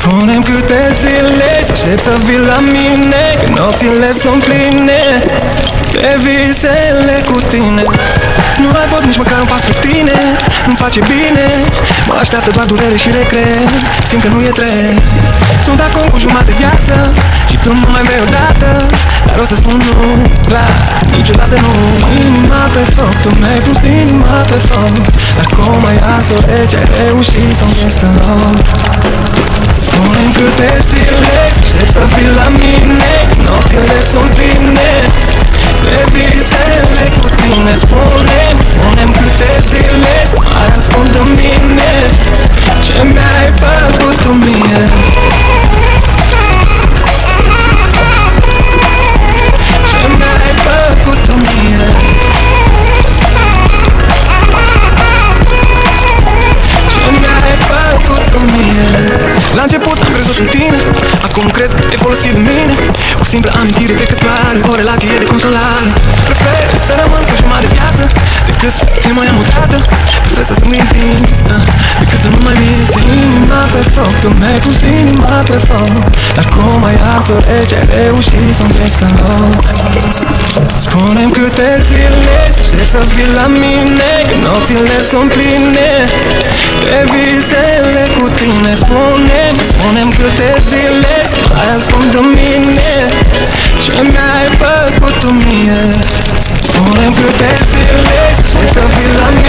Spune-mi câte zile aștept să vii la mine, că nopțile sunt pline de visele cu tine. Nu mai pot nici măcar un pas pe tine, nu-mi face bine. Mă așteaptă doar durere și regret, simt că nu e drept. Sunt acum cu jumătate de viață și tu nu mai vrei odată, dar o să spun nu, la niciodată nu. Inima pe foc, tu mi-ai pus inima pe foc, dar cum ai ars o rece, ai reușit să-mi ies pe loc. Spune-mi câte zile aștept să fii la mine, nopțile sunt pline de visele cu tine. Spune-mi câte zile să mai ascund în mine ce mi-ai făcut tu mie. Ce mi-ai făcut tu mie. Ce mi-ai făcut tu mie. La început am crezut în tine, acum cred că ai folosit de mine. O simplă amintire trecătoare, o relație de consolare. Prefer să rămân cu jumătate de viață decât să te mai am odată. Prefer să stâng din dinți decât să nu mai minți. Inima pe foc, tu mi-ai pus inima pe foc, dar cum ai ars o rece, ai reușit să-mi ies pe loc. Spune-mi câte zile aștept să vii la mine, că nopțile sunt pline de visele cu tine. Spune-mi câte zile să mai ascund în mine ce mi-ai făcut tu mie. Spune-mi câte zile aștept să vii la mine.